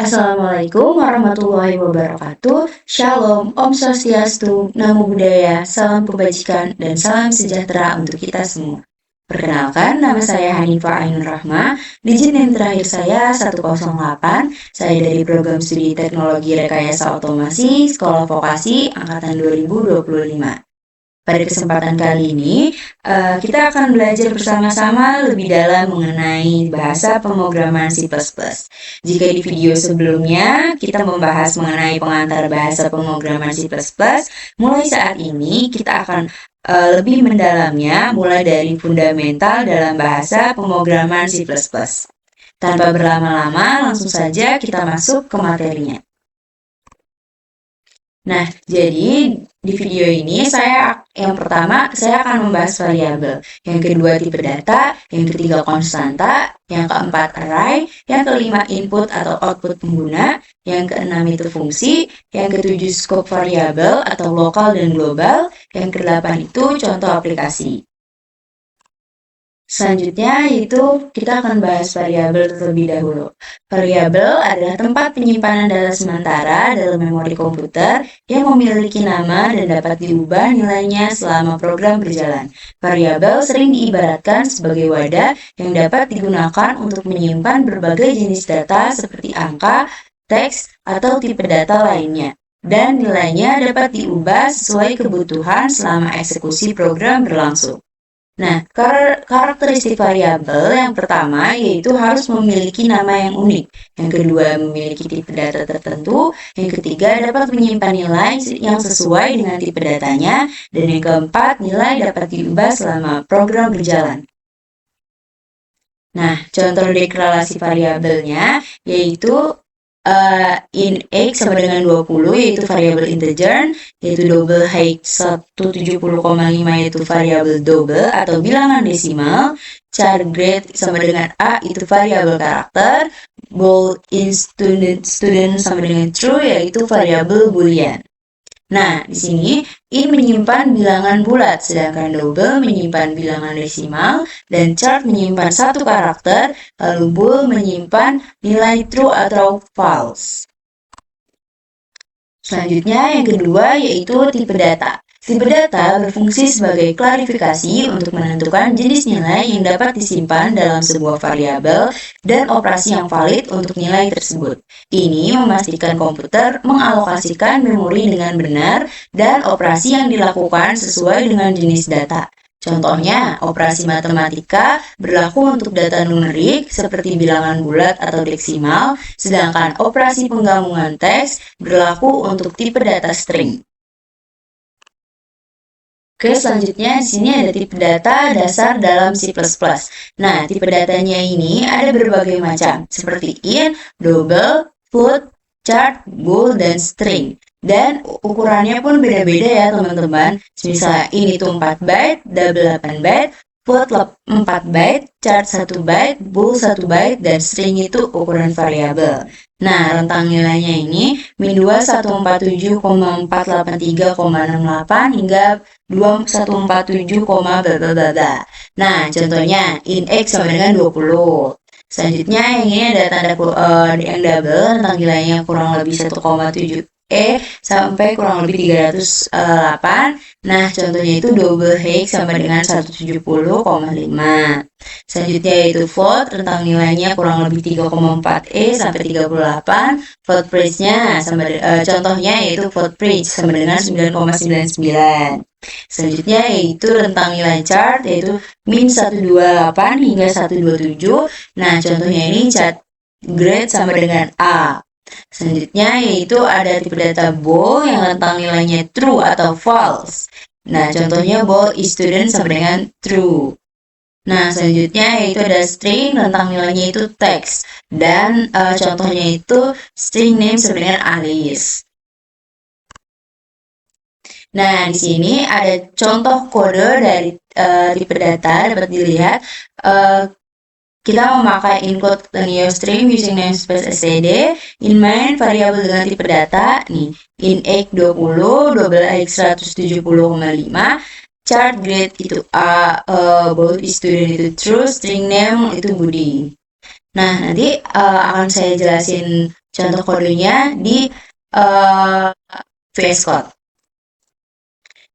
Assalamualaikum warahmatullahi wabarakatuh. Shalom, Om Swastiastu, Namo Buddhaya, salam kebajikan, dan salam sejahtera untuk kita semua. Perkenalkan, nama saya Hanifah Ainur Rahma. Digit NIM terakhir saya 108. Saya dari Program Studi Teknologi Rekayasa Otomasi, Sekolah Vokasi, Angkatan 2025. Pada kesempatan kali ini, kita akan belajar bersama-sama lebih dalam mengenai bahasa pemrograman C++. Jika di video sebelumnya kita membahas mengenai pengantar bahasa pemrograman C++, mulai saat ini kita akan lebih mendalamnya mulai dari fundamental dalam bahasa pemrograman C++. Tanpa berlama-lama, langsung saja kita masuk ke materinya. Nah, jadi di video ini yang pertama saya akan membahas variabel, yang kedua tipe data, yang ketiga konstanta, yang keempat array, yang kelima input atau output pengguna, yang keenam itu fungsi, yang ketujuh scope variabel atau lokal dan global, yang kedelapan itu contoh aplikasi. Selanjutnya yaitu kita akan bahas variabel terlebih dahulu. Variabel adalah tempat penyimpanan data sementara dalam memori komputer yang memiliki nama dan dapat diubah nilainya selama program berjalan. Variabel sering diibaratkan sebagai wadah yang dapat digunakan untuk menyimpan berbagai jenis data seperti angka, teks, atau tipe data lainnya. Dan nilainya dapat diubah sesuai kebutuhan selama eksekusi program berlangsung. Nah, karakteristik variabel yang pertama yaitu harus memiliki nama yang unik, yang kedua memiliki tipe data tertentu, yang ketiga dapat menyimpan nilai yang sesuai dengan tipe datanya, dan yang keempat nilai dapat diubah selama program berjalan. Nah, contoh deklarasi variabelnya yaitu in X sama dengan 20 yaitu variabel integer, yaitu double height 170,5 yaitu variabel double atau bilangan desimal, char grade sama dengan A itu variabel karakter, bool in student sama dengan true yaitu variabel boolean. Nah, di sini in menyimpan bilangan bulat, sedangkan double menyimpan bilangan desimal, dan char menyimpan satu karakter, lalu bool menyimpan nilai true atau false. Selanjutnya, yang kedua yaitu tipe data. Tipe data berfungsi sebagai klarifikasi untuk menentukan jenis nilai yang dapat disimpan dalam sebuah variabel dan operasi yang valid untuk nilai tersebut. Ini memastikan komputer mengalokasikan memori dengan benar dan operasi yang dilakukan sesuai dengan jenis data. Contohnya, operasi matematika berlaku untuk data numerik seperti bilangan bulat atau deksimal, sedangkan operasi penggabungan teks berlaku untuk tipe data string. Oke, selanjutnya di sini ada tipe data dasar dalam C++. Nah, tipe datanya ini ada berbagai macam, seperti int, double, float, char, bool, dan string. Dan ukurannya pun beda-beda ya teman-teman. Misalnya int itu 4 byte, double 8 byte, float 4 byte, char 1 byte, bool 1 byte, dan string itu ukuran variabel. Nah, rentang nilainya ini min2 147,483,68 hingga 2147, blablabla. Nah, contohnya in X sama dengan 20. Selanjutnya yang ini ada tanda yang double, rentang nilainya kurang lebih 1,7 sampai kurang lebih 308. Nah, contohnya itu double hex sama dengan 170,5. Selanjutnya yaitu float, rentang nilainya kurang lebih 3,4 sampai 38. Float price-nya contohnya yaitu float price sama dengan 9,99. Selanjutnya yaitu rentang nilai chart yaitu min 128 hingga 127. Nah, contohnya ini chart grade sama dengan A. Selanjutnya yaitu ada tipe data bool yang rentang nilainya true atau false. Nah, contohnya bool is student sama dengan true. Nah, selanjutnya yaitu ada string, rentang nilainya itu text. Dan contohnya itu string name sama dengan Alice. Nah, di sini ada contoh kode dari tipe data dapat dilihat. Kita memakai include linear string using namespace std, in main variabel dengan tipe data, nih, in x 20, double x 170,5, chart grade itu A, bold student itu true, string name itu Budi. Nah, nanti akan saya jelasin contoh kodenya di VS Code.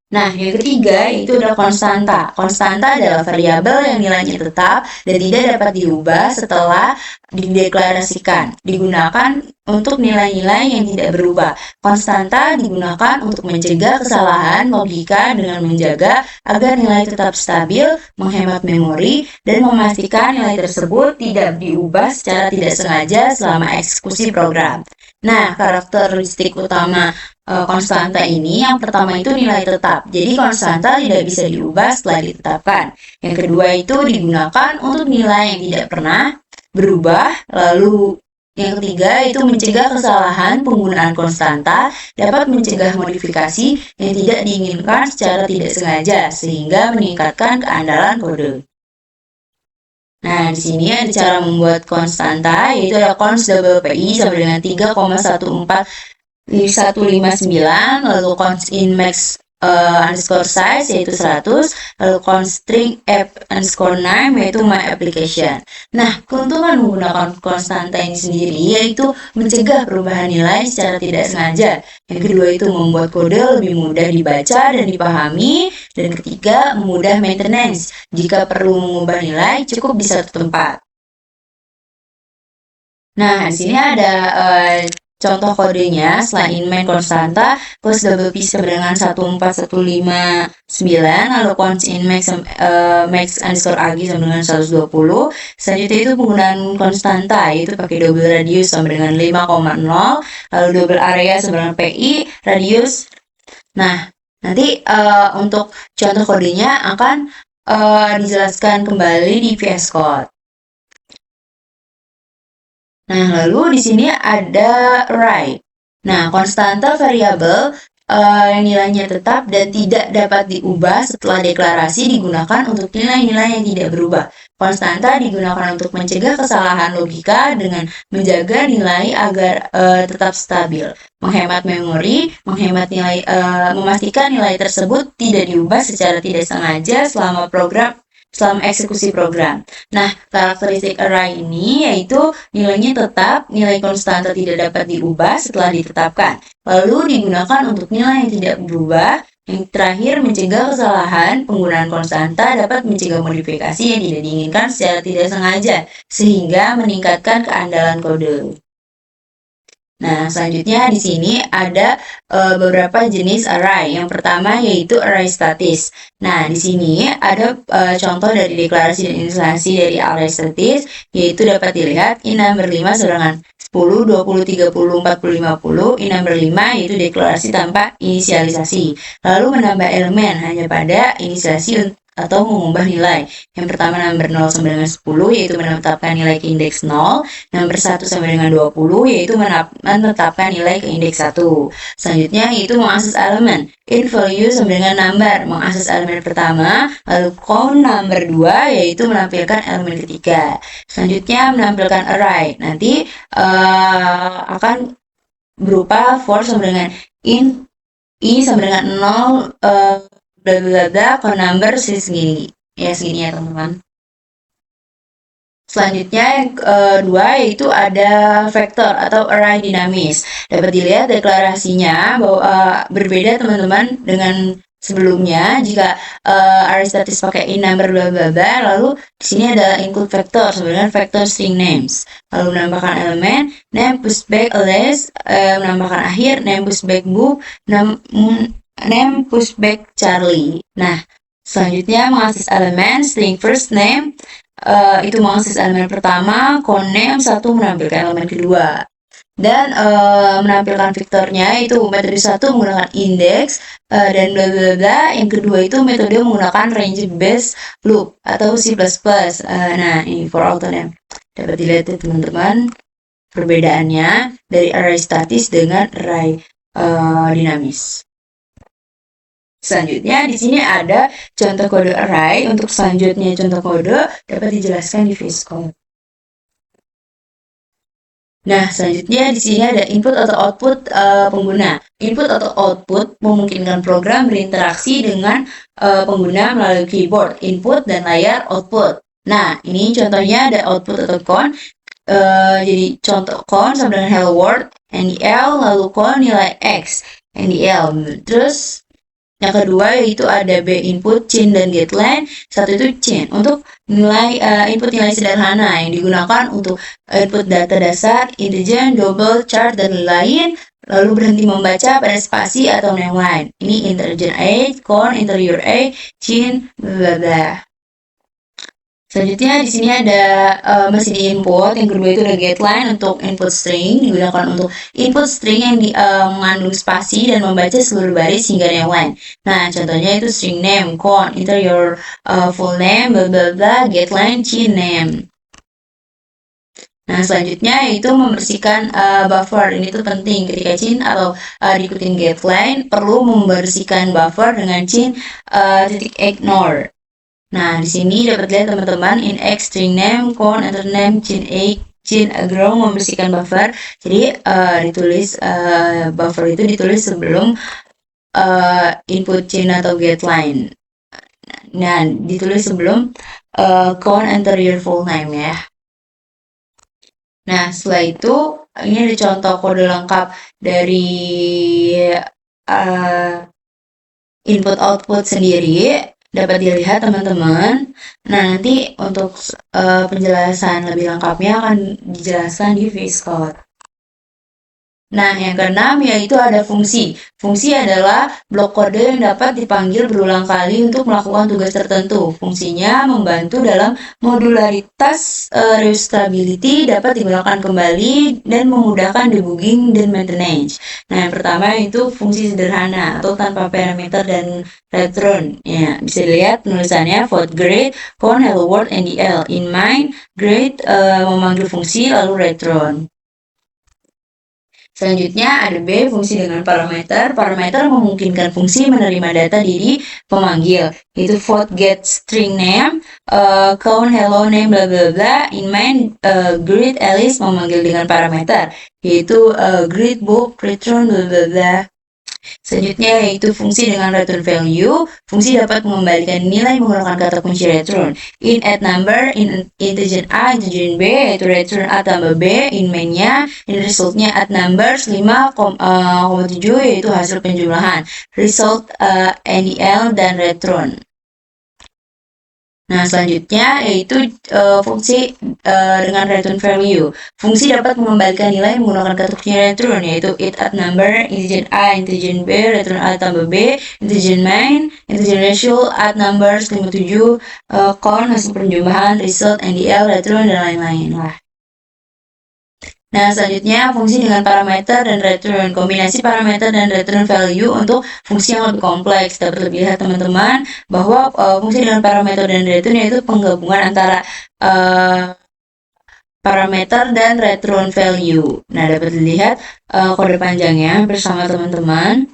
Nah, yang ketiga yaitu adalah konstanta. Konstanta adalah variabel yang nilainya tetap dan tidak dapat diubah setelah dideklarasikan. Digunakan untuk nilai-nilai yang tidak berubah. Konstanta digunakan untuk mencegah kesalahan logika dengan menjaga agar nilai tetap stabil, menghemat memori, dan memastikan nilai tersebut tidak diubah secara tidak sengaja selama eksekusi program. Nah, karakteristik utama konstanta ini, yang pertama itu nilai tetap. Jadi konstanta tidak bisa diubah setelah ditetapkan. Yang kedua itu digunakan untuk nilai yang tidak pernah berubah. Lalu yang ketiga itu mencegah kesalahan penggunaan konstanta, dapat mencegah modifikasi yang tidak diinginkan secara tidak sengaja sehingga meningkatkan keandalan kode. Nah, di sini ada cara membuat konstanta, yaitu ada const double PI sama dengan 3,14159, lalu const in max underscore size yaitu 100, lalu const string app underscore name yaitu my application. Nah, keuntungan menggunakan konstanta ini sendiri yaitu mencegah perubahan nilai secara tidak sengaja. Yang kedua itu membuat kode lebih mudah dibaca dan dipahami. Dan ketiga, memudah maintenance. Jika perlu mengubah nilai, cukup di satu tempat. Nah, di sini ada contoh kodenya. Selain main konstanta, const double p sama dengan 14159, lalu const in max underscore ag sama dengan 120. Selanjutnya itu penggunaan konstanta, yaitu pakai double radius sama dengan 5,0, lalu double area sama dengan pi radius. Nah, nanti untuk contoh kodenya akan dijelaskan kembali di VS Code. Nah, lalu di sini ada array. Nah, konstanta variabel yang nilainya tetap dan tidak dapat diubah setelah deklarasi digunakan untuk nilai-nilai yang tidak berubah. Konstanta digunakan untuk mencegah kesalahan logika dengan menjaga nilai agar tetap stabil, menghemat memori, memastikan nilai tersebut tidak diubah secara tidak sengaja selama eksekusi program. Nah, karakteristik array ini yaitu nilainya tetap, nilai konstanta tidak dapat diubah setelah ditetapkan. Lalu digunakan untuk nilai yang tidak berubah. Yang terakhir, mencegah kesalahan penggunaan konstanta dapat mencegah modifikasi yang tidak diinginkan secara tidak sengaja, sehingga meningkatkan keandalan kode. Nah, selanjutnya di sini ada beberapa jenis array. Yang pertama yaitu array statis. Nah, di sini ada contoh dari deklarasi dan inisialisasi dari array statis, yaitu dapat dilihat in number 5 sedangkan 10, 20, 30, 40, 50. In number 5 yaitu deklarasi tanpa inisialisasi. Lalu menambah elemen hanya pada inisialisasi atau mengubah nilai. Yang pertama number 0 sama dengan 10 yaitu menetapkan nilai ke indeks 0. Number 1 sama dengan 20 yaitu menetapkan nilai ke indeks 1. Selanjutnya yaitu mengakses elemen. In value sama dengan number, mengakses elemen pertama. Lalu count number 2 yaitu menampilkan elemen ketiga. Selanjutnya menampilkan array. Nanti akan berupa for sama dengan in i sama dengan 0 bla bla bla ke number segini ya teman-teman. Selanjutnya yang kedua yaitu ada vektor atau array dinamis. Dapat dilihat deklarasinya bahwa berbeda teman-teman dengan sebelumnya. Jika array statis pakai in number bla bla bla, lalu di sini ada include vector sebenarnya vector string names. Lalu menambahkan elemen name pushback alias, menambahkan akhir name pushback book, name pushback Charlie. Nah, selanjutnya mengakses elemen string first name, itu mengakses elemen pertama, count name 1 menampilkan elemen kedua. Dan menampilkan vektornya itu metode 1 menggunakan index dan bla bla bla. Yang kedua itu metode menggunakan range based loop atau C++. Nah, ini for auto name. Dapat dilihat ya teman-teman perbedaannya dari array statis dengan array dinamis. Selanjutnya di sini ada contoh kode array. Untuk selanjutnya contoh kode dapat dijelaskan di VS Code. Nah, selanjutnya di sini ada input atau output pengguna. Input atau output memungkinkan program berinteraksi dengan pengguna melalui keyboard, input dan layar output. Nah, ini contohnya ada output atau count. jadi contoh count sama dengan hello world, NDL, lalu count nilai X, NDL. Terus yang kedua yaitu ada B input, chain, dan getLine. Satu itu chain untuk nilai input nilai sederhana yang digunakan untuk input data dasar, integer, double, chart, dan lain. Lalu berhenti membaca pada spasi atau yang lain. Ini integer A, count, interior A, chain, bla bla. Selanjutnya di sini ada masih di input. Yang kedua itu ada getLine untuk input string, digunakan untuk input string yang mengandung spasi dan membaca seluruh baris hingga yang lain. Nah, contohnya itu string name, count, enter your full name, bla bla bla, getLine, chain name. Nah, selanjutnya yaitu membersihkan buffer. Ini tuh penting ketika chain atau diikutin getLine, perlu membersihkan buffer dengan chain titik ignore. Nah, di sini dapat lihat teman-teman in X string name, count, enter name, chain grow membersihkan buffer. Jadi ditulis buffer itu ditulis sebelum input chain atau getLine. Nah, ditulis sebelum count, enter your full name ya. Nah, setelah itu ini ada contoh kode lengkap dari input output sendiri. Dapat dilihat teman-teman. Nah, nanti untuk penjelasan lebih lengkapnya akan dijelaskan di VS Code. Nah, yang keenam yaitu ada fungsi. Fungsi adalah blok kode yang dapat dipanggil berulang kali untuk melakukan tugas tertentu. Fungsinya membantu dalam modularitas reusability, dapat digunakan kembali, dan memudahkan debugging dan maintenance. Nah, yang pertama itu fungsi sederhana atau tanpa parameter dan return. Ya, bisa dilihat penulisannya void grade, count, hello world, NDL. In mind, grade memanggil fungsi lalu return. Selanjutnya ada B, fungsi dengan parameter. Parameter memungkinkan fungsi menerima data diri pemanggil, yaitu void get string name, count, hello, name, bla bla bla. In main, greet Alice memanggil dengan parameter, yaitu greet book, return, bla bla bla. Selanjutnya yaitu fungsi dengan return value. Fungsi dapat mengembalikan nilai menggunakan kata kunci return. In add number, in integer A, integer B, yaitu return A tambah B. In mainnya, in resultnya add numbers 5,7 yaitu hasil penjumlahan. Result NDL dan return. Nah, selanjutnya yaitu fungsi dengan return value. Fungsi dapat mengembalikan nilai menggunakan kata kunci return, yaitu it add number, integer A, integer B, return A tambah B, integer main, integer ratio, add numbers 57, count, hasil penjumlahan, result, NDL, return, dan lain-lain lah. Nah, selanjutnya fungsi dengan parameter dan return. Kombinasi parameter dan return value untuk fungsi yang lebih kompleks. Dapat lebih lihat teman-teman bahwa fungsi dengan parameter dan return yaitu penggabungan antara parameter dan return value. Nah, dapat dilihat kode panjangnya bersama teman-teman.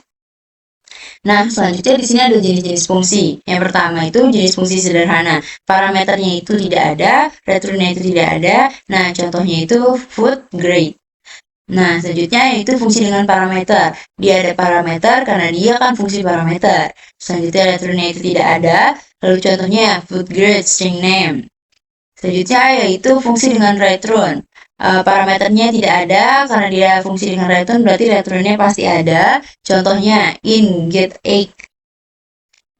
Nah, selanjutnya di sini ada jenis-jenis fungsi. Yang pertama itu jenis fungsi sederhana. Parameternya itu tidak ada, returnnya itu tidak ada. Nah, contohnya itu food grade. Nah, selanjutnya yaitu fungsi dengan parameter. Dia ada parameter karena dia kan fungsi parameter. Selanjutnya returnnya itu tidak ada. Lalu contohnya food grade string name. Selanjutnya yaitu fungsi dengan return. Parameternya tidak ada karena dia fungsi dengan return, berarti returnnya pasti ada. Contohnya in get egg.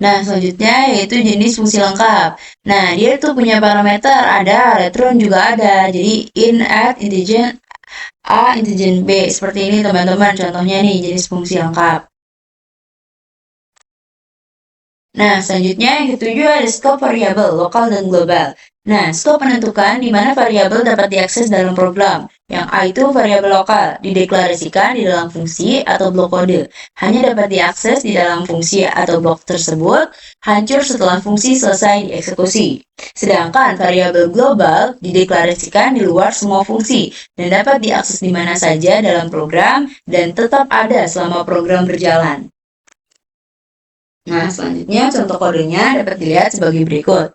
Nah, selanjutnya yaitu jenis fungsi lengkap. Nah, dia tuh punya parameter ada, return juga ada. Jadi in, add, integer A, integer B. Seperti ini teman-teman, contohnya nih jenis fungsi lengkap. Nah, selanjutnya yang ketujuh ada scope variabel, lokal dan global. Nah, scope menentukan di mana variabel dapat diakses dalam program. Yang A itu variabel lokal, dideklarasikan di dalam fungsi atau blok kode. Hanya dapat diakses di dalam fungsi atau blok tersebut, hancur setelah fungsi selesai dieksekusi. Sedangkan variabel global dideklarasikan di luar semua fungsi dan dapat diakses di mana saja dalam program dan tetap ada selama program berjalan. Nah, selanjutnya contoh kodenya dapat dilihat sebagai berikut.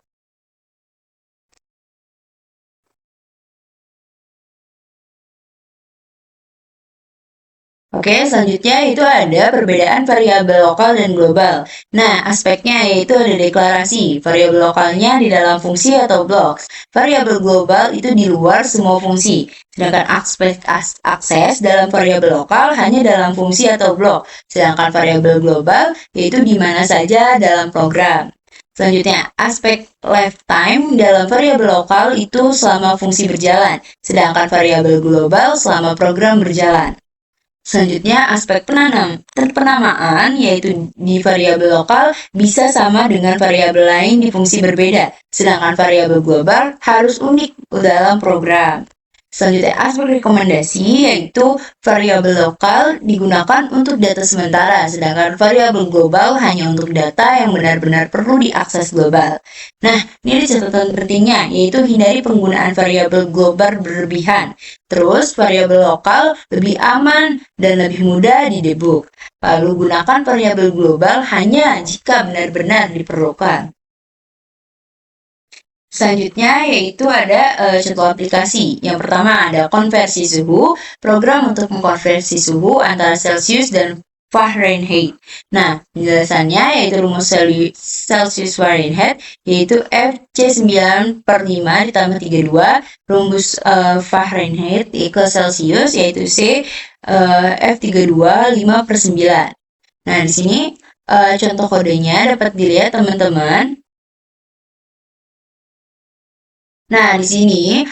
Oke, selanjutnya itu ada perbedaan variabel lokal dan global. Nah, aspeknya yaitu ada deklarasi. Variabel lokalnya di dalam fungsi atau blocks. Variabel global itu di luar semua fungsi. Sedangkan aspek akses dalam variabel lokal hanya dalam fungsi atau blok. Sedangkan variabel global yaitu di mana saja dalam program. Selanjutnya, aspek lifetime dalam variabel lokal itu selama fungsi berjalan. Sedangkan variabel global selama program berjalan. Selanjutnya, aspek penamaan yaitu di variabel lokal bisa sama dengan variabel lain di fungsi berbeda, sedangkan variabel global harus unik dalam program. Selanjutnya, aspek rekomendasi yaitu variabel lokal digunakan untuk data sementara, sedangkan variabel global hanya untuk data yang benar-benar perlu diakses global. Nah, ini ada catatan pentingnya, yaitu hindari penggunaan variabel global berlebihan. Terus, variabel lokal lebih aman dan lebih mudah didebug. Lalu, gunakan variabel global hanya jika benar-benar diperlukan. Selanjutnya yaitu ada contoh aplikasi. Yang pertama ada konversi suhu, program untuk mengkonversi suhu antara Celsius dan Fahrenheit. Nah, penjelasannya yaitu rumus Celsius Fahrenheit yaitu FC9/5 ditambah 32, rumus Fahrenheit ke Celsius yaitu C F32 5/9. Nah, di sini contoh kodenya dapat dilihat teman-teman. Nah, di sini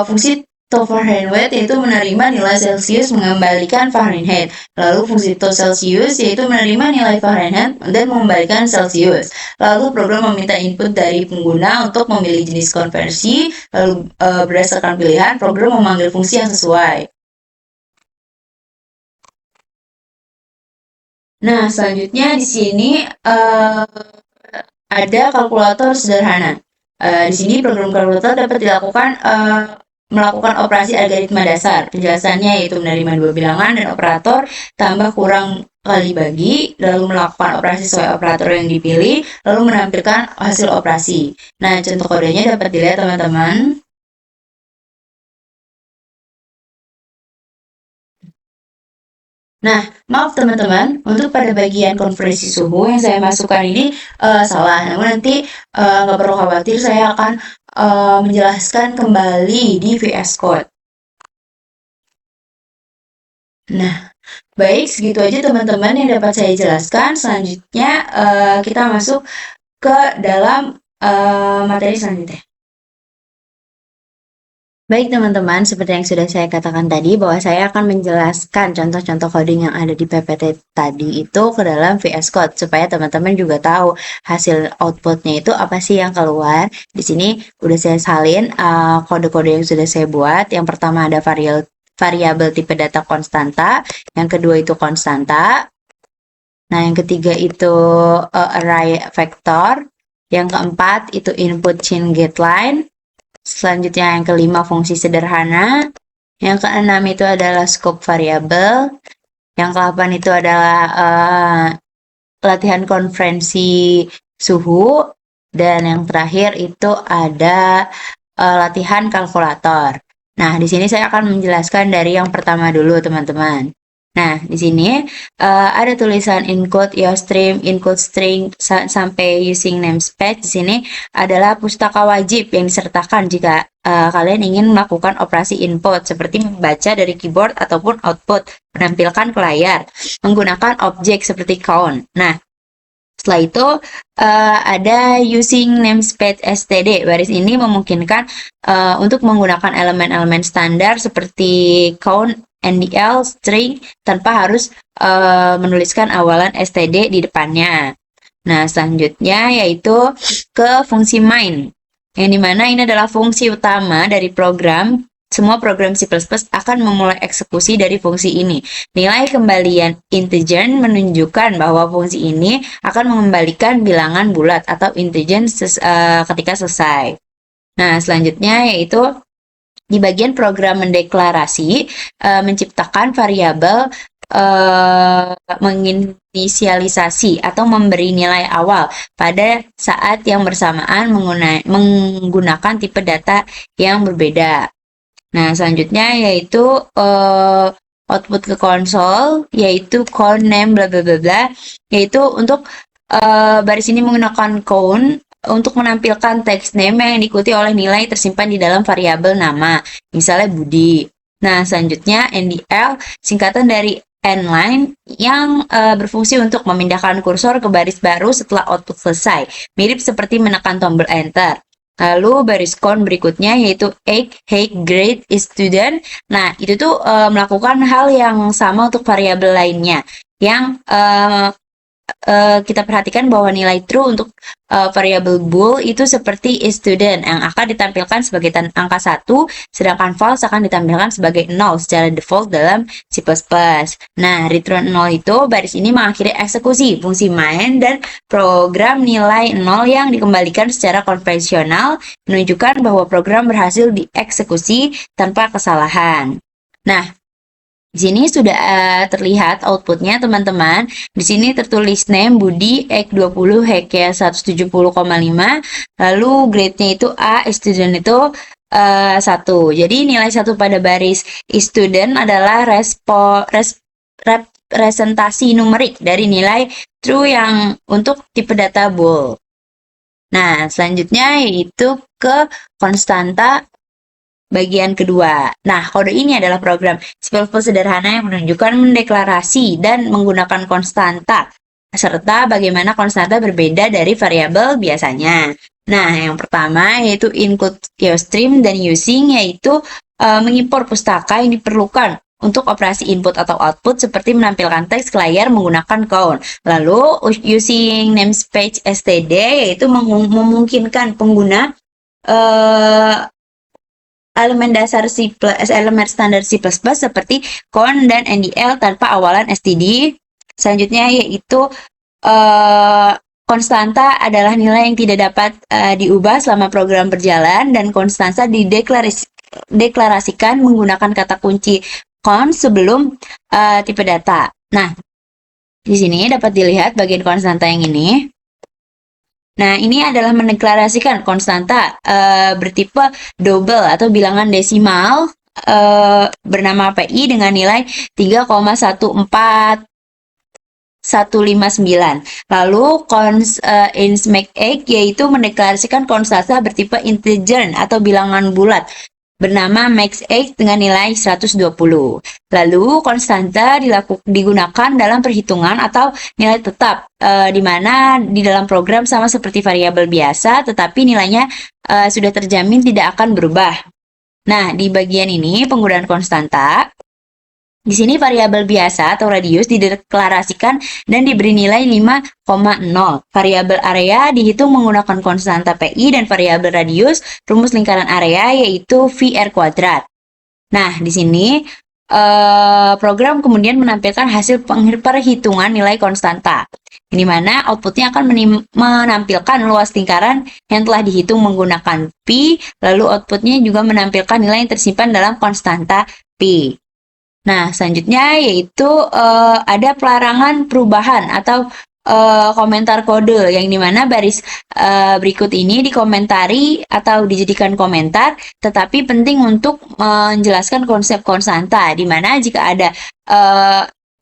fungsi to Fahrenheit yaitu menerima nilai Celsius mengembalikan Fahrenheit. Lalu fungsi to Celsius yaitu menerima nilai Fahrenheit dan mengembalikan Celsius. Lalu program meminta input dari pengguna untuk memilih jenis konversi. Lalu berdasarkan pilihan, program memanggil fungsi yang sesuai. Nah, selanjutnya di sini ada kalkulator sederhana. Di sini program kalkulator dapat dilakukan melakukan operasi algoritma dasar. Penjelasannya yaitu menerima dua bilangan dan operator tambah kurang kali bagi, lalu melakukan operasi sesuai operator yang dipilih, lalu menampilkan hasil operasi. Nah, contoh kodenya dapat dilihat teman-teman. Nah, maaf teman-teman, untuk pada bagian konversi suhu yang saya masukkan ini salah. Namun nanti nggak perlu khawatir, saya akan menjelaskan kembali di VS Code. Nah, baik, segitu aja teman-teman yang dapat saya jelaskan. Selanjutnya kita masuk ke dalam materi selanjutnya. Baik teman-teman, seperti yang sudah saya katakan tadi bahwa saya akan menjelaskan contoh-contoh coding yang ada di PPT tadi itu ke dalam VS Code supaya teman-teman juga tahu hasil outputnya itu apa sih yang keluar. Di sini udah saya salin kode-kode yang sudah saya buat. Yang pertama ada variabel tipe data konstanta, yang kedua itu konstanta. Nah, yang ketiga itu array vector, yang keempat itu input chain line. Selanjutnya yang kelima fungsi sederhana. Yang keenam itu adalah scope variable. Yang ke-8 itu adalah latihan konferensi suhu. Dan yang terakhir itu ada latihan kalkulator. Nah, di sini saya akan menjelaskan dari yang pertama dulu, teman-teman. Nah, di sini ada tulisan include your stream, include string sampai using namespace. Di sini adalah pustaka wajib yang disertakan jika kalian ingin melakukan operasi input seperti membaca dari keyboard ataupun output, menampilkan ke layar, menggunakan objek seperti count. Nah, setelah itu ada using namespace std. Baris ini memungkinkan untuk menggunakan elemen-elemen standar seperti count, NDL, string tanpa harus menuliskan awalan std di depannya. Nah, selanjutnya yaitu ke fungsi main, yang dimana ini adalah fungsi utama dari program. Semua program C++ akan memulai eksekusi dari fungsi ini. Nilai kembalian integer menunjukkan bahwa fungsi ini akan mengembalikan bilangan bulat atau integer ketika selesai. Nah, selanjutnya yaitu di bagian program mendeklarasi, menciptakan variabel menginisialisasi atau memberi nilai awal pada saat yang bersamaan menggunakan tipe data yang berbeda. Nah, selanjutnya yaitu output ke konsol, yaitu count name bla bla bla bla, yaitu untuk baris ini menggunakan count untuk menampilkan text name yang diikuti oleh nilai tersimpan di dalam variabel nama, misalnya Budi. Nah, selanjutnya NDL singkatan dari N-line yang berfungsi untuk memindahkan kursor ke baris baru setelah output selesai, mirip seperti menekan tombol enter. Lalu baris count berikutnya yaitu height, grade, is student. Nah, itu tuh melakukan hal yang sama untuk variabel lainnya yang kita perhatikan bahwa nilai true untuk variabel bool itu seperti is student yang akan ditampilkan sebagai angka 1, sedangkan false akan ditampilkan sebagai 0 secara default dalam C++. Nah, return 0 itu baris ini mengakhiri eksekusi fungsi main dan program nilai 0 yang dikembalikan secara konvensional menunjukkan bahwa program berhasil dieksekusi tanpa kesalahan. Nah, di sini sudah terlihat outputnya teman-teman. Di sini tertulis name Budi, ek 20, heknya 170,5. Lalu grade-nya itu A, student itu 1. Jadi nilai 1 pada baris student adalah representasi numerik dari nilai true yang untuk tipe data bool. Nah, selanjutnya yaitu ke konstanta bagian kedua. Nah, kode ini adalah program C++ sederhana yang menunjukkan mendeklarasi dan menggunakan konstanta, serta bagaimana konstanta berbeda dari variabel biasanya. Nah, yang pertama yaitu include geostream dan using, yaitu mengimpor pustaka yang diperlukan untuk operasi input atau output seperti menampilkan teks ke layar menggunakan count. Lalu using namespace std, yaitu memungkinkan pengguna elemen dasar elemen standar C++ seperti count dan NDL tanpa awalan std. Selanjutnya yaitu konstanta adalah nilai yang tidak dapat diubah selama program berjalan, dan konstanta dideklarasikan menggunakan kata kunci count sebelum tipe data. Nah, di sini dapat dilihat bagian konstanta yang ini. Nah, ini adalah mendeklarasikan konstanta bertipe double atau bilangan desimal bernama PI dengan nilai 3,14159. Lalu ins make egg yaitu mendeklarasikan konstanta bertipe integer atau bilangan bulat bernama max8 dengan nilai 120. Lalu konstanta digunakan dalam perhitungan atau nilai tetap, di mana di dalam program sama seperti variabel biasa, tetapi nilainya sudah terjamin tidak akan berubah. Nah, di bagian ini penggunaan konstanta. Di sini variabel biasa atau radius dideklarasikan dan diberi nilai 5,0. Variabel area dihitung menggunakan konstanta PI, dan variabel radius rumus lingkaran area yaitu VR kuadrat. Nah, di sini program kemudian menampilkan hasil perhitungan nilai konstanta, di mana outputnya akan menampilkan luas lingkaran yang telah dihitung menggunakan pi, lalu outputnya juga menampilkan nilai yang tersimpan dalam konstanta pi. Nah, selanjutnya yaitu ada pelarangan perubahan atau komentar kode, yang dimana baris berikut ini dikomentari atau dijadikan komentar, tetapi penting untuk menjelaskan konsep konstanta, dimana jika ada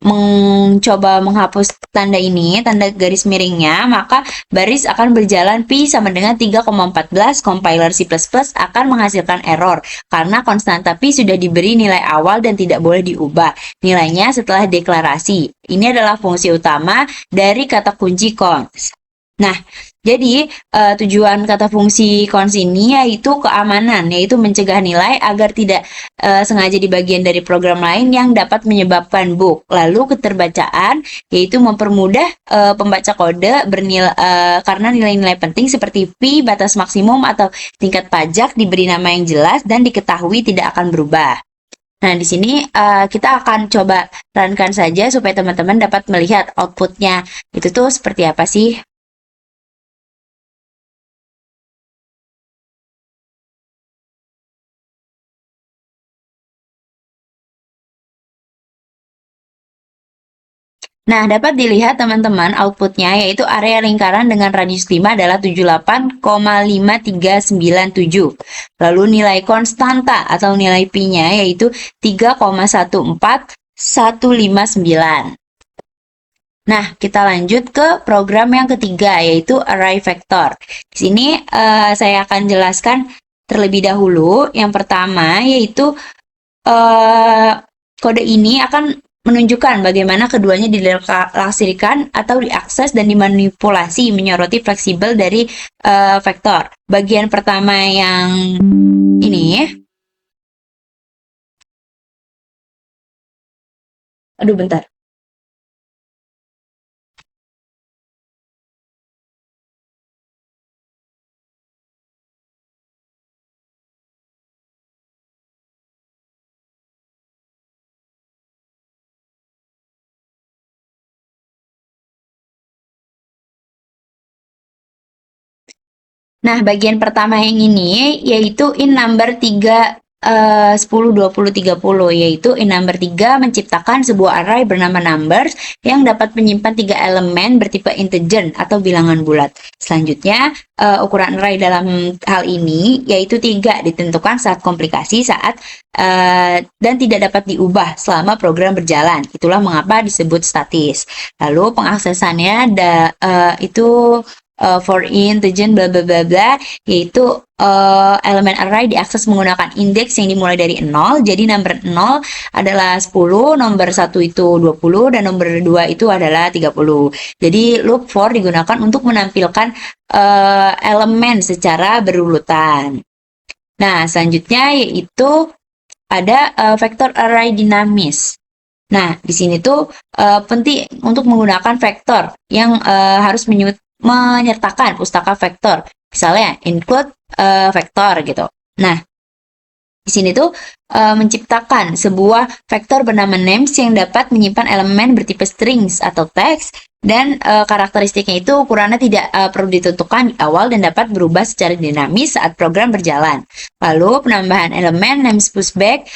mencoba menghapus tanda ini, tanda garis miringnya, maka baris akan berjalan pi sama dengan 3,14. Compiler C++ akan menghasilkan error karena konstanta pi sudah diberi nilai awal dan tidak boleh diubah nilainya setelah deklarasi. Ini adalah fungsi utama dari kata kunci const. Nah, jadi tujuan kata fungsi const ini yaitu keamanan, yaitu mencegah nilai agar tidak sengaja di bagian dari program lain yang dapat menyebabkan bug. Lalu keterbacaan, yaitu mempermudah pembaca kode karena nilai-nilai penting seperti pi, batas maksimum atau tingkat pajak diberi nama yang jelas dan diketahui tidak akan berubah. Nah, di sini kita akan coba runkan saja supaya teman-teman dapat melihat outputnya itu tuh seperti apa sih. Nah, dapat dilihat teman-teman outputnya yaitu area lingkaran dengan radius 5 adalah 78,5397. Lalu nilai konstanta atau nilai pi-nya yaitu 3,14 159. Nah, kita lanjut ke program yang ketiga, yaitu array vector. Di sini saya akan jelaskan terlebih dahulu. Yang pertama, yaitu kode ini akan menunjukkan bagaimana keduanya dilekasikan atau diakses dan dimanipulasi menyoroti fleksibel dari vektor. Bagian pertama yang ini, aduh bentar. Nah, bagian pertama yang ini yaitu in number 3, 10, 20, 30, yaitu in number 3 menciptakan sebuah array bernama numbers yang dapat menyimpan 3 elemen bertipe integer atau bilangan bulat. Selanjutnya, ukuran array dalam hal ini yaitu 3 ditentukan saat komplikasi dan tidak dapat diubah selama program berjalan. Itulah mengapa disebut statis. Lalu pengaksesannya itu for integer bla bla bla bla, yaitu elemen array diakses menggunakan indeks yang dimulai dari 0. Jadi nomor 0 adalah 10, nomor 1 itu 20, dan nomor 2 itu adalah 30. Jadi loop for digunakan untuk menampilkan elemen secara berurutan. Nah, selanjutnya yaitu ada vector array dinamis. Nah, di sini tuh penting untuk menggunakan vektor yang harus menyertakan pustaka vektor. Misalnya include vektor gitu. Nah, di sini tuh menciptakan sebuah vektor bernama names yang dapat menyimpan elemen bertipe strings atau teks, dan karakteristiknya itu ukurannya tidak perlu ditentukan di awal dan dapat berubah secara dinamis saat program berjalan. Lalu penambahan elemen names pushback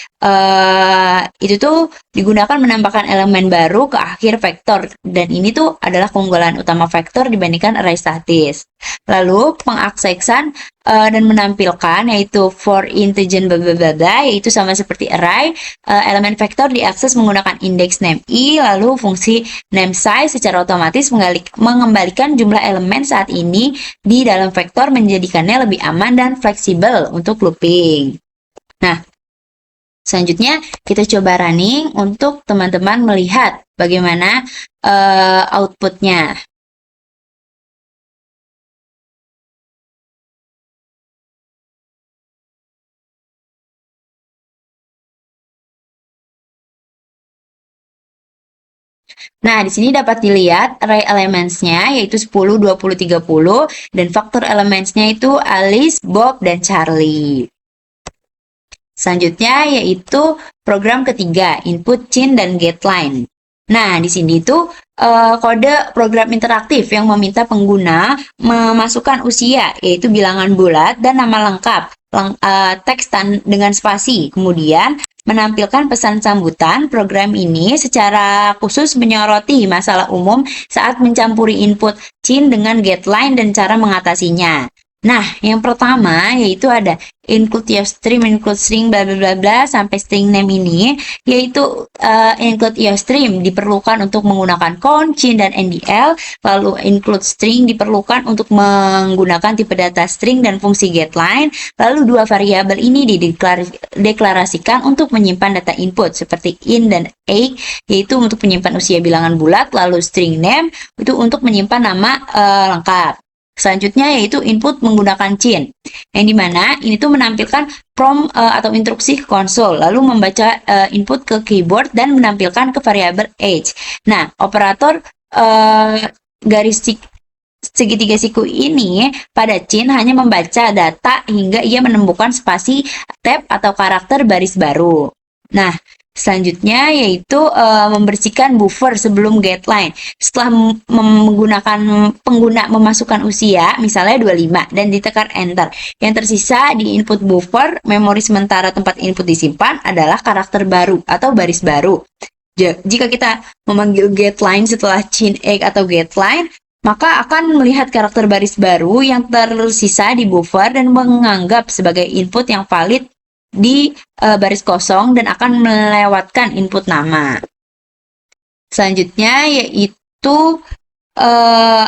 itu tuh digunakan menambahkan elemen baru ke akhir vektor, dan ini tuh adalah keunggulan utama vektor dibandingkan array statis. Lalu pengaksesan dan menampilkan yaitu for integer bla bla bla bla, yaitu sama seperti array, elemen vektor diakses menggunakan indeks name i, lalu fungsi name size secara otomatis mengembalikan jumlah elemen saat ini di dalam vektor, menjadikannya lebih aman dan fleksibel untuk looping. Nah, selanjutnya kita coba running untuk teman-teman melihat bagaimana outputnya. Nah, di sini dapat dilihat array elements-nya yaitu 10, 20, 30, dan faktor elements-nya itu Alice, Bob, dan Charlie. Selanjutnya yaitu program ketiga, input, chain, dan getLine. Nah, di sini itu kode program interaktif yang meminta pengguna memasukkan usia, yaitu bilangan bulat, dan nama lengkap, teks dengan spasi. Kemudian menampilkan pesan sambutan. Program ini secara khusus menyoroti masalah umum saat mencampuri input chain dengan getLine dan cara mengatasinya. Nah, yang pertama yaitu ada include youstream, include string, bla bla bla bla, sampai string name ini, yaitu include youstream diperlukan untuk menggunakan count, chain, dan NDL, lalu include string diperlukan untuk menggunakan tipe data string dan fungsi getLine, lalu dua variabel ini dideklarasikan untuk menyimpan data input seperti in dan age, yaitu untuk menyimpan usia bilangan bulat, lalu string name itu untuk menyimpan nama lengkap. Selanjutnya yaitu input menggunakan chain, yang dimana ini tuh menampilkan prompt atau instruksi ke konsol, lalu membaca input ke keyboard dan menampilkan ke variabel age. Nah, operator garis segitiga siku ini pada chain hanya membaca data hingga ia menemukan spasi, tab, atau karakter baris baru. Nah, selanjutnya yaitu membersihkan buffer sebelum getLine. Setelah menggunakan pengguna memasukkan usia, misalnya 25, dan ditekan enter. Yang tersisa di input buffer, memori sementara tempat input disimpan adalah karakter baru atau baris baru. Jika kita memanggil getLine setelah chain egg atau getLine, maka akan melihat karakter baris baru yang tersisa di buffer dan menganggap sebagai input yang valid di baris kosong dan akan melewatkan input nama. Selanjutnya yaitu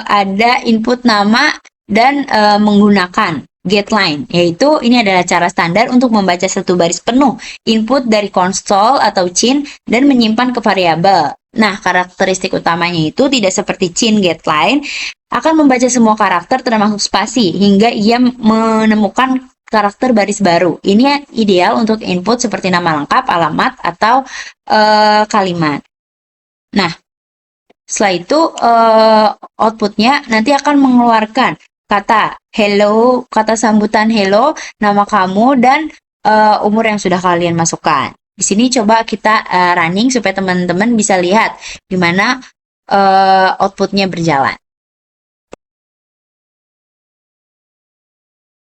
ada input nama dan menggunakan getLine, yaitu ini adalah cara standar untuk membaca satu baris penuh input dari konsol atau CHIN dan menyimpan ke variabel. Nah, karakteristik utamanya itu tidak seperti CHIN getLine akan membaca semua karakter termasuk spasi hingga ia menemukan karakter baris baru. Ini ideal untuk input seperti nama lengkap, alamat, atau kalimat. Nah, setelah itu outputnya nanti akan mengeluarkan kata hello, kata sambutan hello, nama kamu, dan umur yang sudah kalian masukkan. Di sini coba kita running supaya teman-teman bisa lihat gimana outputnya berjalan.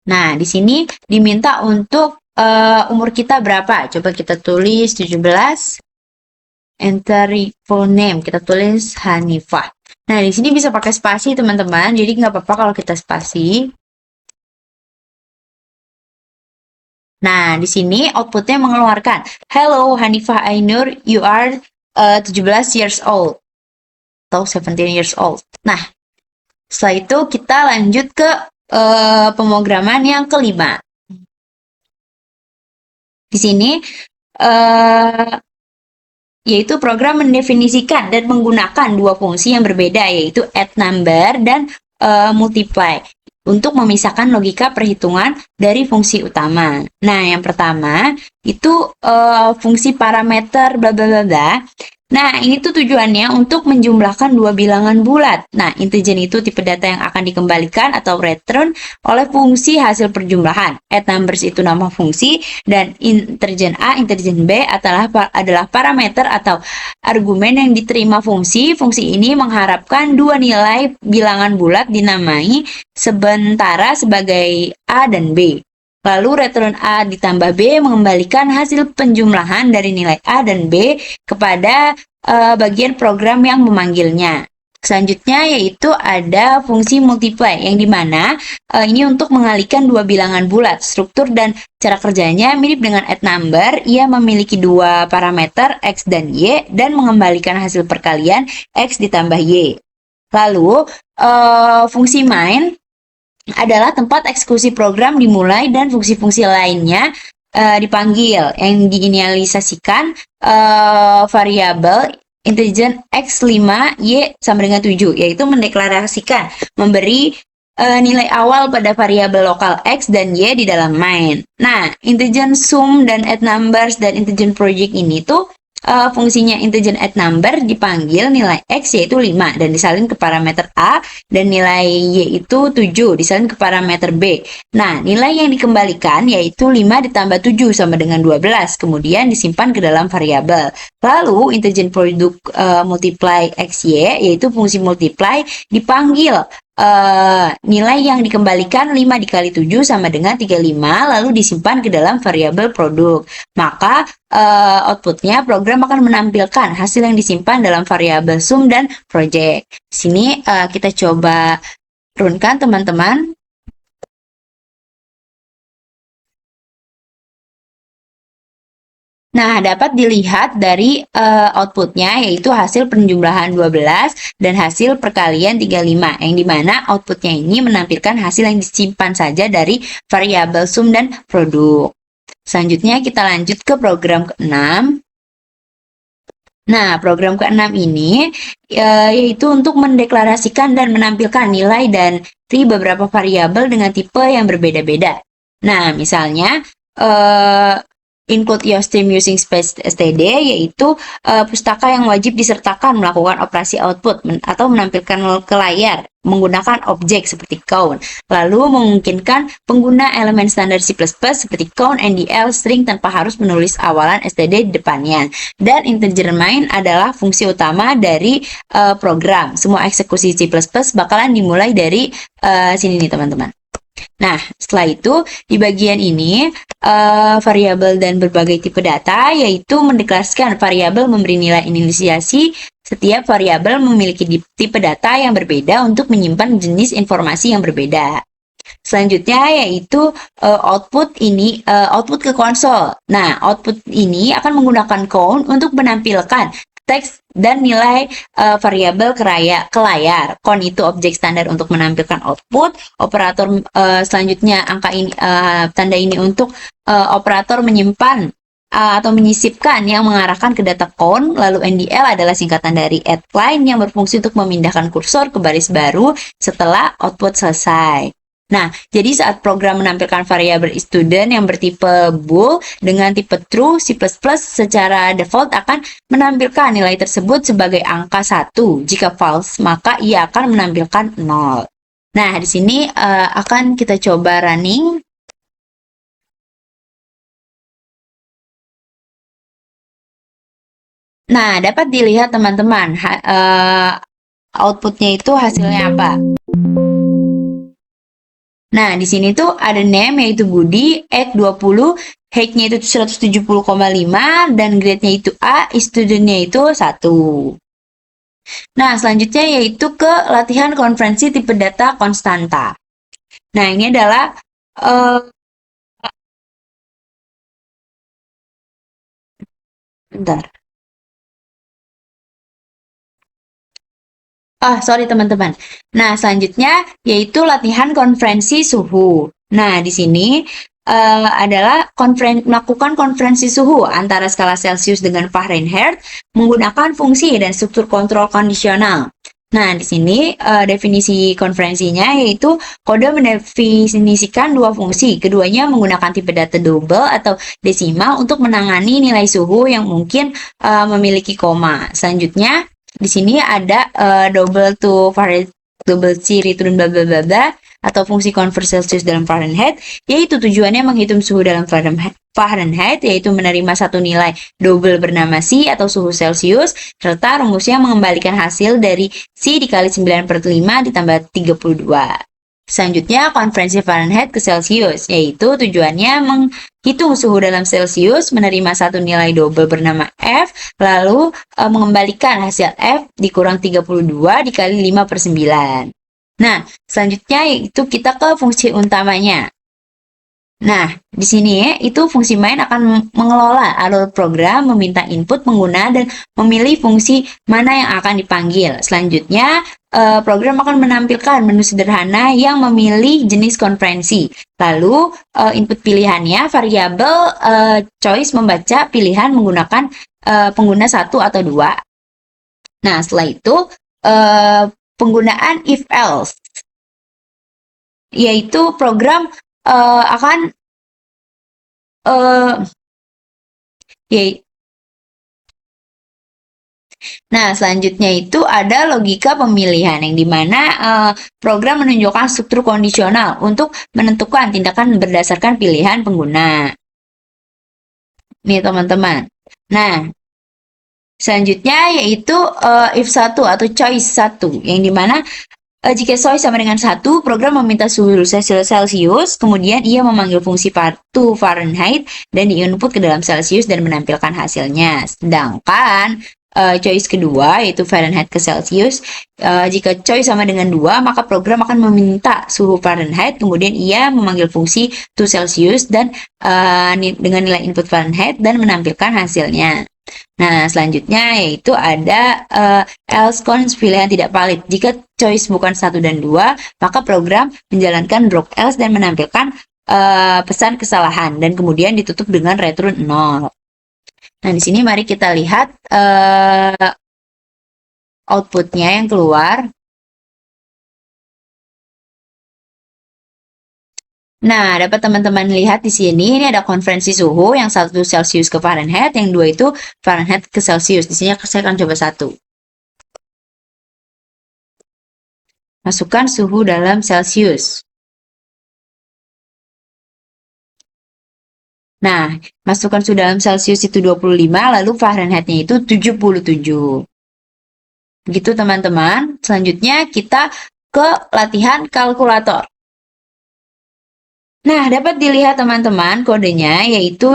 Nah, di sini diminta untuk umur kita berapa? Coba kita tulis 17. Enter full name, kita tulis Hanifah. Nah, di sini bisa pakai spasi teman-teman, jadi nggak apa-apa kalau kita spasi. Nah, di sini outputnya mengeluarkan hello Hanifah Ainur, you are 17 years old atau 17 years old. Nah, setelah itu kita lanjut ke pemrograman yang kelima. Di sini yaitu program mendefinisikan dan menggunakan dua fungsi yang berbeda, yaitu add number dan multiply, untuk memisahkan logika perhitungan dari fungsi utama. Nah, yang pertama itu fungsi parameter bla bla bla bla. Nah, ini tuh tujuannya untuk menjumlahkan dua bilangan bulat. Nah, integer itu tipe data yang akan dikembalikan atau return oleh fungsi hasil perjumlahan. Add numbers itu nama fungsi, dan integer A, integer B adalah parameter atau argumen yang diterima fungsi. Fungsi ini mengharapkan dua nilai bilangan bulat dinamai sementara sebagai A dan B. Lalu return A ditambah B mengembalikan hasil penjumlahan dari nilai A dan B kepada bagian program yang memanggilnya. Selanjutnya yaitu ada fungsi multiply, yang dimana ini untuk mengalihkan dua bilangan bulat. Struktur dan cara kerjanya mirip dengan add number. Ia memiliki dua parameter X dan Y dan mengembalikan hasil perkalian X ditambah Y. Lalu fungsi main adalah tempat eksekusi program dimulai dan fungsi-fungsi lainnya dipanggil, yang diinisialisasikan variabel integer X5 Y sama dengan 7, yaitu mendeklarasikan memberi nilai awal pada variabel lokal X dan Y di dalam main. Nah, integer sum dan add numbers dan integer project ini tuh fungsinya integer add number dipanggil nilai X yaitu 5 dan disalin ke parameter A, dan nilai Y itu 7 disalin ke parameter B. Nah, nilai yang dikembalikan yaitu 5 ditambah 7 sama dengan 12, kemudian disimpan ke dalam variabel. Lalu integer produk multiply XY yaitu fungsi multiply dipanggil nilai yang dikembalikan 5 dikali 7 sama dengan 35, lalu disimpan ke dalam variabel produk. Maka outputnya program akan menampilkan hasil yang disimpan dalam variabel sum dan project. Di sini kita coba runkan teman-teman. Nah, dapat dilihat dari outputnya yaitu hasil penjumlahan 12 dan hasil perkalian 35, yang dimana outputnya ini menampilkan hasil yang disimpan saja dari variabel sum dan produk. Selanjutnya kita lanjut ke program ke-6. Nah, program ke-6 ini yaitu untuk mendeklarasikan dan menampilkan nilai dari beberapa variabel dengan tipe yang berbeda-beda. Nah, misalnya include your stream using space std, yaitu pustaka yang wajib disertakan melakukan operasi output atau menampilkan ke layar menggunakan objek seperti count. Lalu memungkinkan pengguna elemen standar C++ seperti count, NDL, string tanpa harus menulis awalan std di depannya. Dan integer main adalah fungsi utama dari program. Semua eksekusi C++ bakalan dimulai dari sini nih teman-teman. Nah, setelah itu di bagian ini variabel dan berbagai tipe data, yaitu mendeklarasikan variabel memberi nilai inisiasi. Setiap variabel memiliki tipe data yang berbeda untuk menyimpan jenis informasi yang berbeda. Selanjutnya yaitu output ke konsol. Nah, output ini akan menggunakan count untuk menampilkan teks dan nilai variabel ke layar. Count itu objek standar untuk menampilkan output. Operator selanjutnya angka ini tanda ini untuk operator menyimpan atau menyisipkan yang mengarahkan ke data count. Lalu NDL adalah singkatan dari add line yang berfungsi untuk memindahkan kursor ke baris baru setelah output selesai. Nah, jadi saat program menampilkan variabel student yang bertipe bool dengan tipe true, C++ secara default akan menampilkan nilai tersebut sebagai angka 1. Jika false, maka ia akan menampilkan 0. Nah, di sini akan kita coba running. Nah, dapat dilihat teman-teman, outputnya itu hasilnya apa. Nah, di sini tuh ada name yaitu Budi, age 20, height-nya itu 170,5, dan grade-nya itu A, student-nya itu 1. Nah, selanjutnya yaitu ke latihan konferensi tipe data konstanta. Nah, ini adalah bentar. Sorry teman-teman. Nah, selanjutnya yaitu latihan konferensi suhu. Nah, di sini adalah melakukan konferensi suhu antara skala Celsius dengan Fahrenheit menggunakan fungsi dan struktur kontrol kondisional. Nah, di sini definisi konferensinya yaitu kode mendefinisikan dua fungsi. Keduanya menggunakan tipe data double atau desimal untuk menangani nilai suhu yang mungkin memiliki koma. Selanjutnya, di sini ada double to Fahrenheit, double C return bla bla bla bla atau fungsi convert Celsius dalam Fahrenheit, yaitu tujuannya menghitung suhu dalam Fahrenheit, yaitu menerima satu nilai double bernama C atau suhu Celsius, serta rumusnya mengembalikan hasil dari C dikali 9/5 ditambah 32. Selanjutnya, konversi Fahrenheit ke Celsius, yaitu tujuannya menghitung suhu dalam Celsius, menerima satu nilai double bernama F, lalu mengembalikan hasil F dikurang 32 dikali 5/9. Nah, selanjutnya yaitu kita ke fungsi utamanya. Nah, di sini itu fungsi main akan mengelola alur program, meminta input pengguna, dan memilih fungsi mana yang akan dipanggil. Selanjutnya, program akan menampilkan menu sederhana yang memilih jenis konferensi. Lalu, input pilihannya variabel choice membaca pilihan menggunakan pengguna 1 atau 2. Nah, setelah itu, penggunaan if else, yaitu program akan Nah, selanjutnya itu ada logika pemilihan yang dimana program menunjukkan struktur kondisional untuk menentukan tindakan berdasarkan pilihan pengguna. Nih teman-teman. Nah, selanjutnya yaitu if 1 atau choice 1 yang dimana jika choice sama dengan 1, program meminta suhu Celsius, kemudian ia memanggil fungsi to Fahrenheit dan diinput ke dalam Celsius dan menampilkan hasilnya. Sedangkan choice kedua yaitu Fahrenheit ke Celsius, jika choice sama dengan 2, maka program akan meminta suhu Fahrenheit, kemudian ia memanggil fungsi to Celsius dan dengan nilai input Fahrenheit dan menampilkan hasilnya. Nah, selanjutnya yaitu ada else cons pilihan tidak valid. Jika choice bukan 1 dan 2, maka program menjalankan block else dan menampilkan pesan kesalahan dan kemudian ditutup dengan return 0. Nah, di sini mari kita lihat outputnya yang keluar. Nah, dapat teman-teman lihat di sini, ini ada konferensi suhu, yang 1 Celsius ke Fahrenheit, yang 2 itu Fahrenheit ke Celsius. Di sini saya akan coba 1. Masukkan suhu dalam Celsius. Nah, masukkan suhu dalam Celsius itu 25, lalu Fahrenheit-nya itu 77. Begitu teman-teman. Selanjutnya kita ke latihan kalkulator. Nah, dapat dilihat teman-teman kodenya, yaitu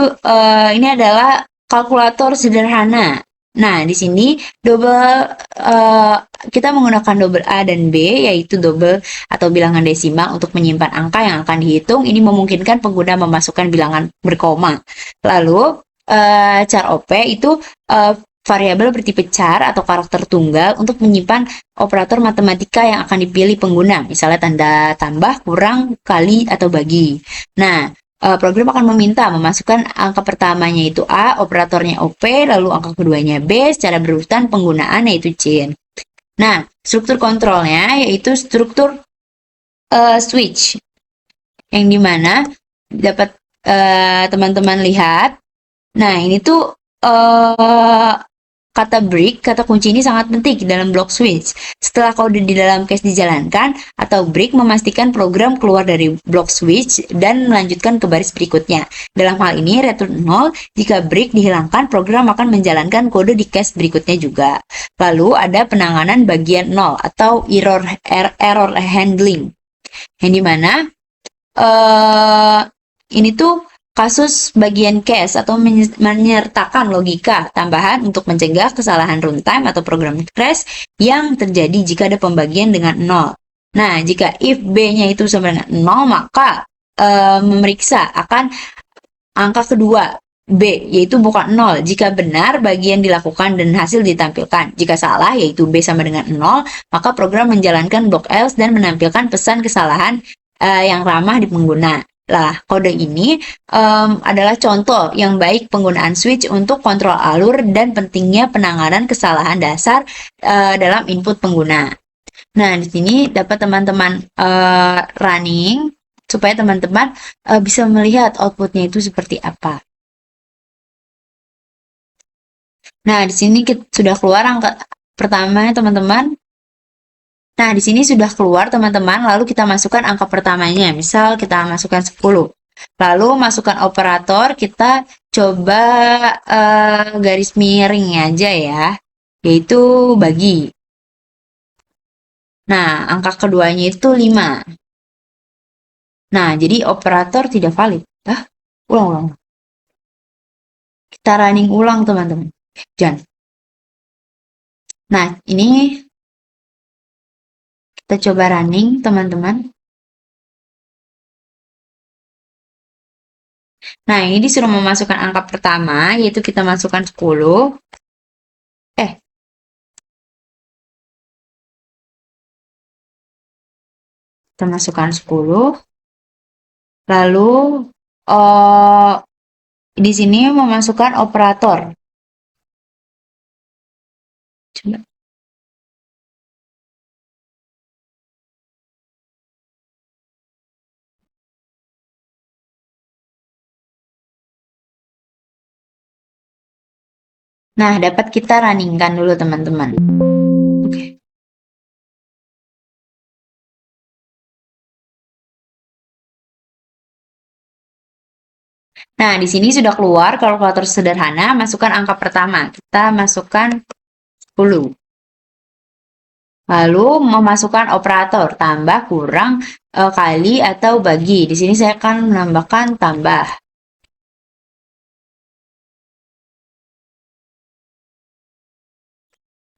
ini adalah kalkulator sederhana. Nah, di sini kita menggunakan double A dan B, yaitu double atau bilangan desimal untuk menyimpan angka yang akan dihitung. Ini memungkinkan pengguna memasukkan bilangan berkoma. Lalu, char OP itu variabel bertipe char atau karakter tunggal untuk menyimpan operator matematika yang akan dipilih pengguna, misalnya tanda tambah, kurang, kali, atau bagi. Nah, program akan meminta memasukkan angka pertamanya itu A, operatornya OP, lalu angka keduanya B, secara berurutan penggunaan yaitu chain. Nah, struktur kontrolnya yaitu struktur switch, yang dimana dapat teman-teman lihat. Nah, ini tuh kata break, kata kunci ini sangat penting dalam block switch. Setelah kode di dalam case dijalankan, atau break memastikan program keluar dari block switch dan melanjutkan ke baris berikutnya. Dalam hal ini, return 0, jika break dihilangkan, program akan menjalankan kode di case berikutnya juga. Lalu ada penanganan bagian 0 atau error handling, yang dimana ini tuh kasus bagian case atau menyertakan logika tambahan untuk mencegah kesalahan runtime atau program crash yang terjadi jika ada pembagian dengan 0. Nah, jika if B-nya itu sama dengan 0, maka memeriksa akan angka kedua B, yaitu bukan 0. Jika benar, bagian dilakukan dan hasil ditampilkan. Jika salah, yaitu B sama dengan 0, maka program menjalankan block else dan menampilkan pesan kesalahan yang ramah di pengguna. Lah, kode ini adalah contoh yang baik penggunaan switch untuk kontrol alur dan pentingnya penanganan kesalahan dasar dalam input pengguna. Nah, di sini dapat teman-teman running supaya teman-teman bisa melihat outputnya itu seperti apa. Nah, di sini sudah keluar angka pertamanya, teman-teman. Nah, di sini sudah keluar, teman-teman. Lalu kita masukkan angka pertamanya. Misal kita masukkan 10. Lalu masukkan operator, kita coba garis miring aja ya, yaitu bagi. Nah, angka keduanya itu 5. Nah, jadi operator tidak valid. Ulang. Kita running ulang, teman-teman. Jangan. Nah, ini kita coba running, teman-teman. Nah, ini disuruh memasukkan angka pertama, yaitu kita masukkan 10. Kita masukkan 10. Lalu, di sini memasukkan operator. Coba. Nah, dapat kita runningkan dulu, teman-teman. Oke. Nah, di sini sudah keluar kalkulator sederhana, masukkan angka pertama. Kita masukkan 10. Lalu memasukkan operator, tambah, kurang, kali, atau bagi. Di sini saya akan menambahkan tambah.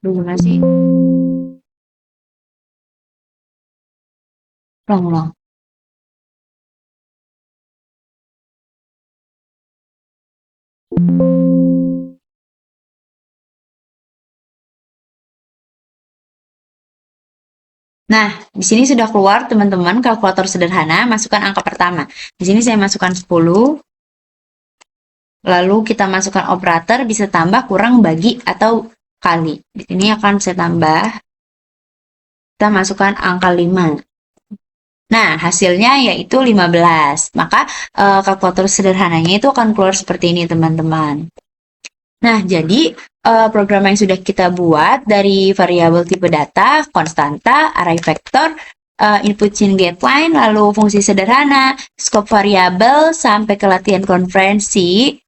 Gimana sih? Ulang. Nah, di sini sudah keluar, teman-teman, kalkulator sederhana, masukkan angka pertama. Di sini saya masukkan 10. Lalu kita masukkan operator, bisa tambah, kurang, bagi, atau kali. Di sini akan saya tambah. Kita masukkan angka 5. Nah, hasilnya yaitu 15. Maka kalkulator sederhananya itu akan keluar seperti ini, teman-teman. Nah, jadi program yang sudah kita buat dari variabel tipe data, konstanta, array vector, input chain getLine, lalu fungsi sederhana, scope variabel, sampai ke latihan konferensi,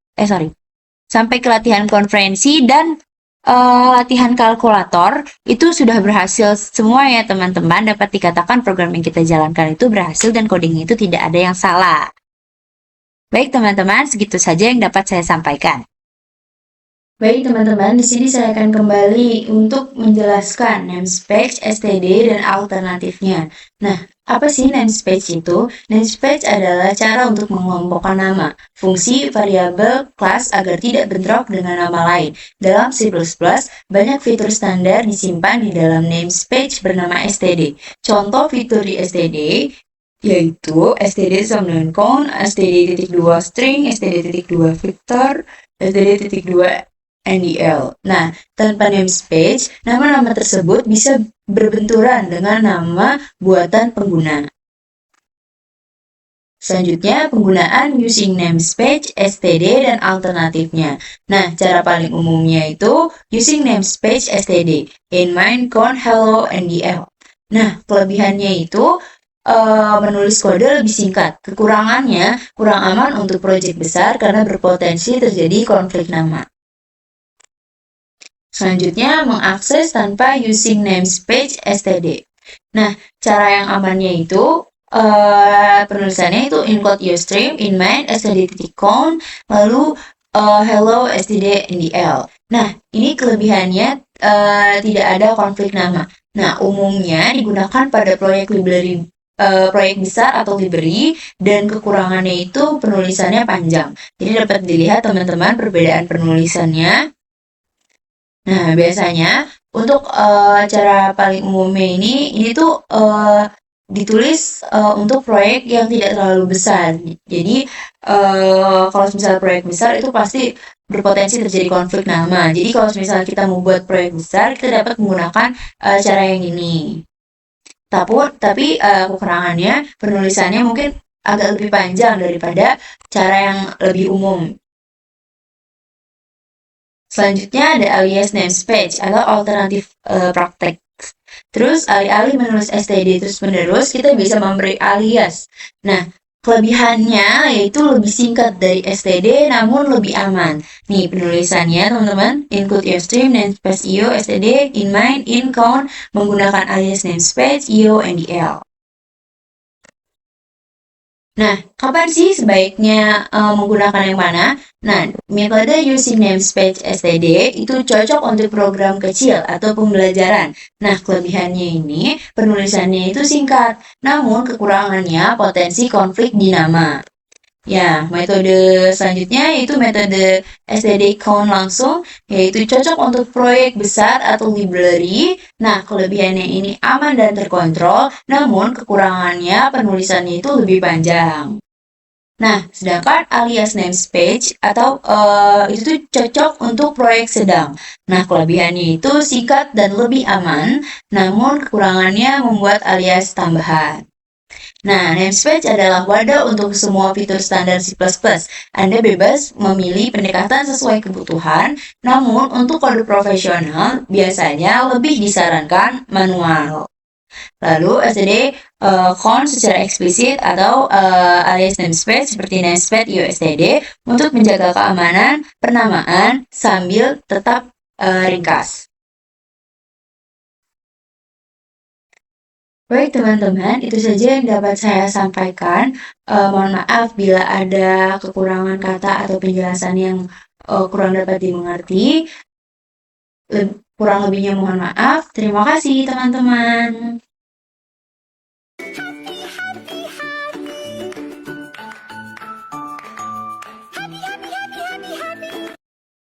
dan latihan kalkulator, itu sudah berhasil semua ya, teman-teman. Dapat dikatakan program yang kita jalankan itu berhasil dan codingnya itu tidak ada yang salah. Baik, teman-teman, segitu saja yang dapat saya sampaikan. Baik teman-teman, di sini saya akan kembali untuk menjelaskan namespace, STD, dan alternatifnya. Nah, apa sih namespace itu? Namespace adalah cara untuk mengelompokkan nama, fungsi, variabel, kelas agar tidak bentrok dengan nama lain. Dalam C++, banyak fitur standar disimpan di dalam namespace bernama STD. Contoh fitur di STD yaitu std sama dengan count, std.2 string, std.2 vector, std.2 NDL. Nah, tanpa namespace, nama-nama tersebut bisa berbenturan dengan nama buatan pengguna. Selanjutnya, penggunaan using namespace, std, dan alternatifnya. Nah, cara paling umumnya itu using namespace std, in main, count, hello, NDL. Nah, kelebihannya itu menulis kode lebih singkat. Kekurangannya, kurang aman untuk proyek besar karena berpotensi terjadi konflik nama. Selanjutnya, mengakses tanpa using namespace std. Nah, cara yang amannya itu penulisannya itu include ustream, in main, std.count, lalu hello, std, ndl. Nah, ini kelebihannya tidak ada konflik nama. Nah, umumnya digunakan pada proyek library proyek besar atau library, dan kekurangannya itu penulisannya panjang. Jadi dapat dilihat teman-teman perbedaan penulisannya. Nah, biasanya untuk cara paling umumnya ini tuh ditulis untuk proyek yang tidak terlalu besar. Jadi kalau misalnya proyek besar itu pasti berpotensi terjadi konflik nama. Jadi kalau misalnya kita mau buat proyek besar, kita dapat menggunakan cara yang ini. Tapi kekurangannya penulisannya mungkin agak lebih panjang daripada cara yang lebih umum. Selanjutnya ada alias namespace atau alternatif praktek. Terus alih-alih menulis std terus-menerus, kita bisa memberi alias. Nah, kelebihannya yaitu lebih singkat dari std namun lebih aman. Nih penulisannya teman-teman, include ustream, namespace io, std, in main, in count, menggunakan alias namespace io, ndl. Nah, kapan sih sebaiknya menggunakan yang mana? Nah, metode using namespace std itu cocok untuk program kecil atau pembelajaran. Nah, kelebihannya ini penulisannya itu singkat, namun kekurangannya potensi konflik di nama. Ya, metode selanjutnya yaitu metode std count langsung, yaitu cocok untuk proyek besar atau library. Nah, kelebihannya ini aman dan terkontrol, namun kekurangannya penulisannya itu lebih panjang. Nah, sedangkan alias namespace atau itu cocok untuk proyek sedang. Nah, kelebihannya itu singkat dan lebih aman, namun kekurangannya membuat alias tambahan. Nah, namespace adalah wadah untuk semua fitur standar C++. Anda bebas memilih pendekatan sesuai kebutuhan, namun untuk kode profesional biasanya lebih disarankan manual. Lalu std count secara eksplisit atau alias namespace seperti namespace iostd untuk menjaga keamanan penamaan sambil tetap ringkas. Baik teman-teman, itu saja yang dapat saya sampaikan. Mohon maaf bila ada kekurangan kata atau penjelasan yang kurang dapat dimengerti. Kurang lebihnya mohon maaf. Terima kasih teman-teman.